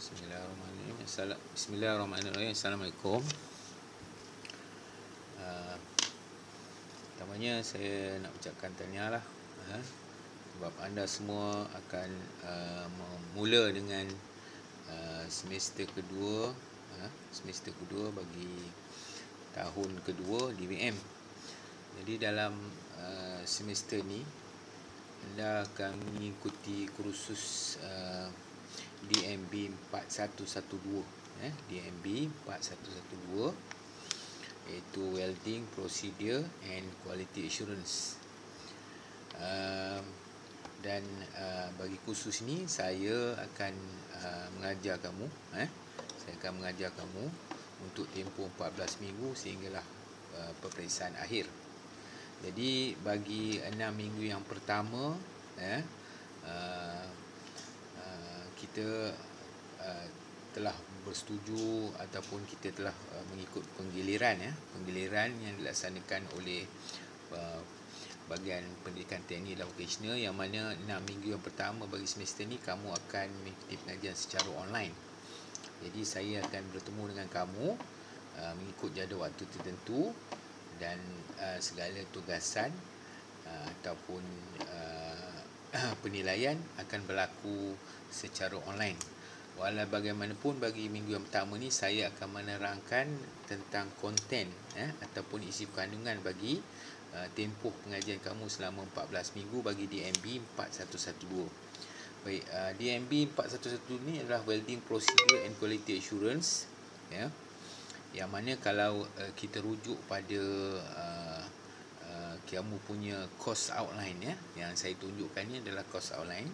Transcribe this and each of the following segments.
Bismillahirrahmanirrahim. Assalamualaikum. Pertamanya saya nak ucapkan tahniah lah, sebab anda semua akan memula dengan semester kedua bagi tahun kedua DBM. Jadi dalam semester ni anda akan mengikuti kursus DMB 4112, DMB 4112, iaitu Welding Procedure and Quality Assurance. Dan bagi kursus ni saya akan mengajar kamu, untuk tempoh 14 minggu sehinggalah peperiksaan akhir. Jadi bagi 6 minggu yang pertama, kita telah bersetuju ataupun kita telah mengikut penggiliran yang dilaksanakan oleh bahagian pendidikan teknik dan vocational, yang mana 6 minggu yang pertama bagi semester ni kamu akan mengikuti pengajian secara online. Jadi saya akan bertemu dengan kamu mengikut jadual waktu tertentu, dan segala tugasan ataupun penilaian akan berlaku secara online. Walau bagaimanapun, bagi minggu yang pertama ni saya akan menerangkan tentang konten ataupun isi kandungan bagi tempoh pengajian kamu selama 14 minggu bagi DMB 4112. Baik, DMB 4112 ni adalah Welding Procedure and Quality Assurance, yang mana kalau kita rujuk pada kamu punya course outline, yang saya tunjukkan ni adalah course outline,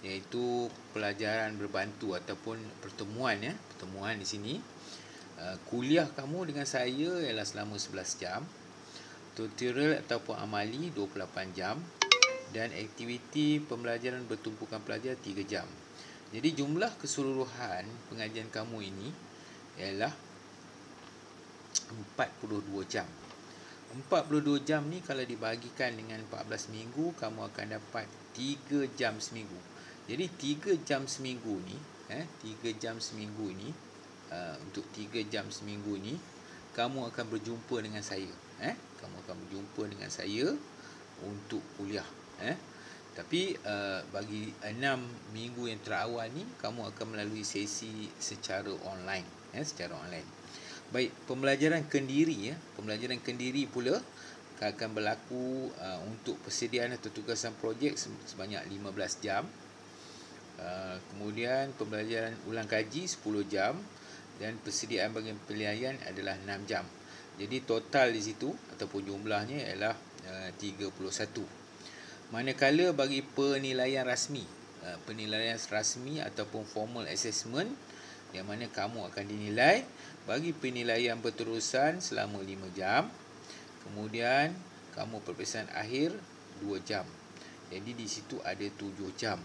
iaitu pelajaran berbantu ataupun pertemuan di sini. Kuliah kamu dengan saya ialah selama 11 jam, tutorial ataupun amali 28 jam, dan aktiviti pembelajaran bertumpukan pelajar 3 jam. Jadi jumlah keseluruhan pengajian kamu ini ialah 42 jam. 42 jam ni kalau dibahagikan dengan 14 minggu, kamu akan dapat 3 jam seminggu. Jadi 3 jam seminggu ni, untuk 3 jam seminggu ni kamu akan berjumpa dengan saya. Untuk kuliah. Tapi bagi 6 minggu yang terawal ni kamu akan melalui sesi secara online. Baik, pembelajaran kendiri pula akan berlaku untuk persediaan atau tugasan projek sebanyak 15 jam. Kemudian pembelajaran ulang kaji 10 jam, dan persediaan bagi penilaian adalah 6 jam. Jadi total di situ ataupun jumlahnya ialah 31. Manakala bagi penilaian rasmi ataupun formal assessment, yang mana kamu akan dinilai bagi penilaian berterusan selama 5 jam. Kemudian kamu peperiksaan akhir 2 jam. Jadi di situ ada 7 jam.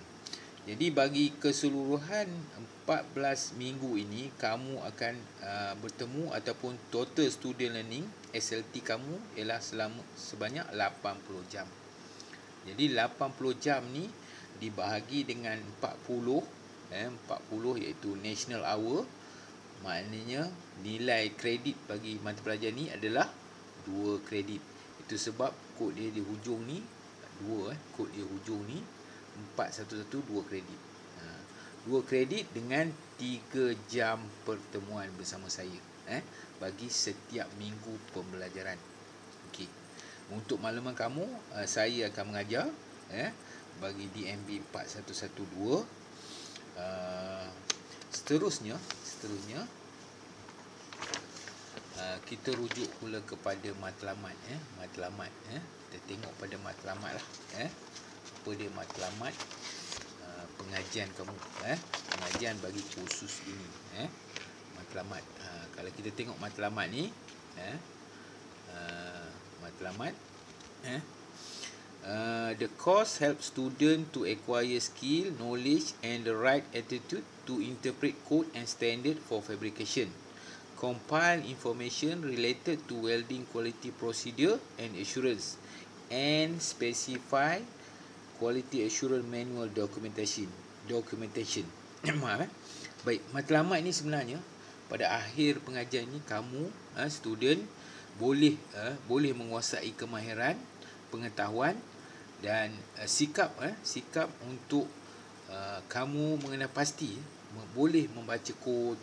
Jadi bagi keseluruhan 14 minggu ini kamu akan bertemu ataupun total student learning SLT kamu ialah sebanyak 80 jam. Jadi 80 jam ni dibahagi dengan 40 iaitu national hour. Maknanya nilai kredit bagi mata pelajaran ni adalah 2 kredit. Itu sebab kod dia di hujung ni 2, kod dia hujung ni 411 2 kredit. 2 kredit dengan 3 jam pertemuan bersama saya bagi setiap minggu pembelajaran. Okey. Untuk makluman kamu, saya akan mengajar bagi DMB 4112. Seterusnya kita rujuk pula kepada matlamat. Kita tengok pada matlamat lah. Apa dia matlamat pengajian kamu, pengajian bagi kursus ini. Matlamat. Kalau kita tengok matlamat ni, matlamat, the course helps student to acquire skill, knowledge and the right attitude to interpret code and standard for fabrication, compile information related to welding quality procedure and assurance, and specify quality assurance manual documentation. Baik, matlamat ni sebenarnya pada akhir pengajian ni kamu student boleh menguasai kemahiran, pengetahuan dan sikap untuk kamu mengenal pasti boleh membaca kod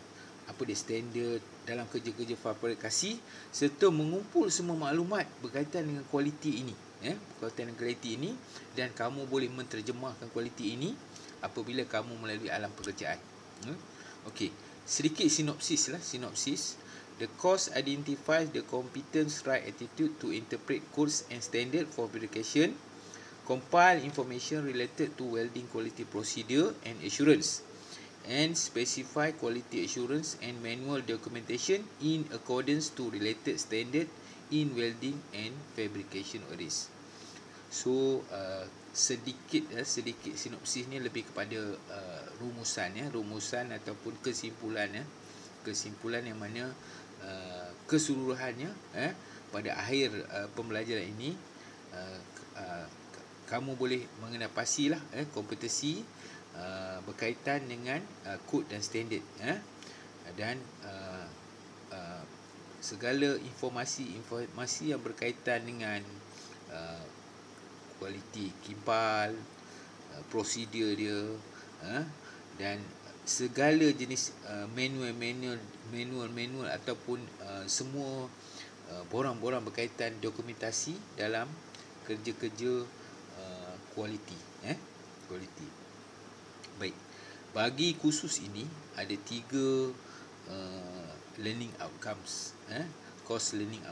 standard dalam kerja-kerja fabrikasi serta mengumpul semua maklumat berkaitan dengan kualiti ini dan kamu boleh menterjemahkan kualiti ini apabila kamu melalui alam pekerjaan. Okey, sedikit sinopsis. The course identifies the competence, right attitude to interpret codes and standard for fabrication, compile information related to welding quality procedure and assurance, and specify quality assurance and manual documentation in accordance to related standard in welding and fabrication areas. So sedikit sinopsis ni lebih kepada rumusan ataupun kesimpulan yang mana keseluruhannya pada akhir pembelajaran ini kamu boleh mengenal pastilah kompetensi berkaitan dengan kod dan standard dan segala informasi yang berkaitan dengan kualiti kimpal, prosedur dia dan segala jenis manual ataupun semua borang-borang berkaitan dokumentasi dalam kerja-kerja kualiti. Baik. Bagi kursus ini ada 3 learning outcomes. Course learning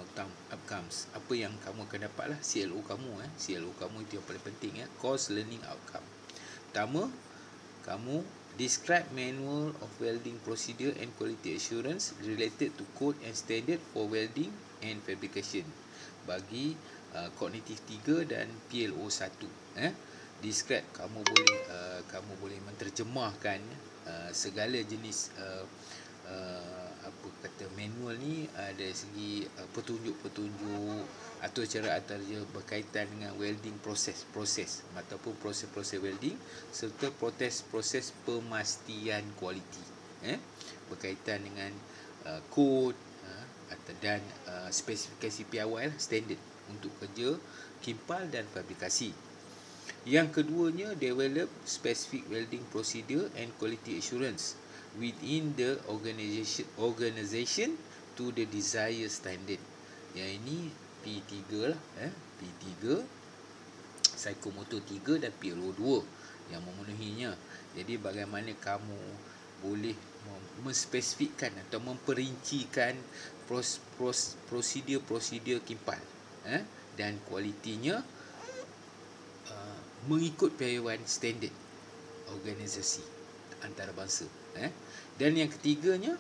outcomes. Apa yang kamu akan dapatlah CLO kamu itu yang paling penting course learning outcome. Pertama, kamu describe manual of welding procedure and quality assurance related to code and standard for welding and fabrication. Bagi kognitif 3 dan PLO 1. Describe, kamu boleh menterjemahkan segala jenis manual ni dari segi petunjuk atau cara berkaitan dengan welding proses ataupun proses welding serta proses pemastian kualiti berkaitan dengan kod dan spesifikasi piawai standard untuk kerja kimpal dan fabrikasi. Yang keduanya, develop specific welding procedure and quality assurance within the organization to the desired standard. Yang ini P3 lah, P3, Psychomotor 3 dan PLO 2 yang memenuhinya. Jadi bagaimana kamu boleh menspesifikkan atau memperincikan prosedur kimpal dan kualitinya mengikut piawaian standard organisasi antarabangsa. Dan yang ketiganya,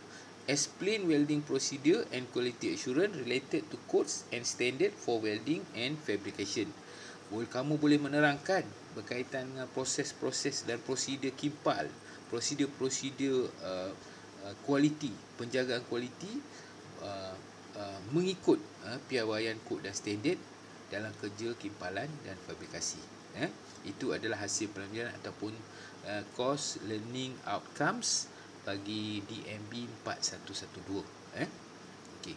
explain welding procedure and quality assurance related to codes and standard for welding and fabrication. Kamu boleh menerangkan berkaitan dengan proses-proses dan prosedur kimpal, prosedur kualiti, penjagaan kualiti mengikut piawaian kod dan standard dalam kerja kimpalan dan fabrikasi. Itu adalah hasil pelajaran ataupun course learning outcomes bagi DMB 4112. Okey.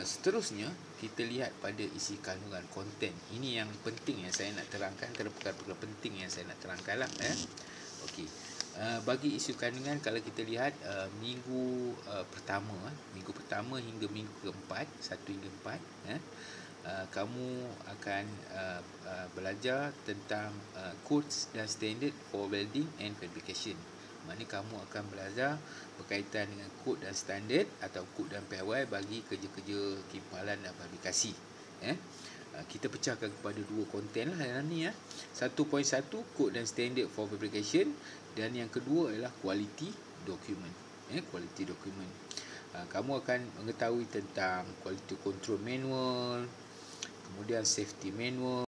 Seterusnya kita lihat pada isi kandungan konten. Ini yang penting yang saya nak terangkan, perkara-perkara penting yang saya nak terangkanlah. Okey. Bagi isu kandungan, kalau kita lihat minggu pertama hingga minggu keempat, 1 hingga 4, kamu akan belajar tentang codes dan standard for welding and fabrication. Maknanya kamu akan belajar berkaitan dengan kod dan standard atau kod dan piawai bagi kerja-kerja kimpalan dan fabrikasi. Kita pecahkan kepada 2 konten lah dalam ni. 1.1 kod dan standard for fabrication, dan yang kedua adalah quality document. Quality document. Kamu akan mengetahui tentang quality control manual, kemudian safety manual,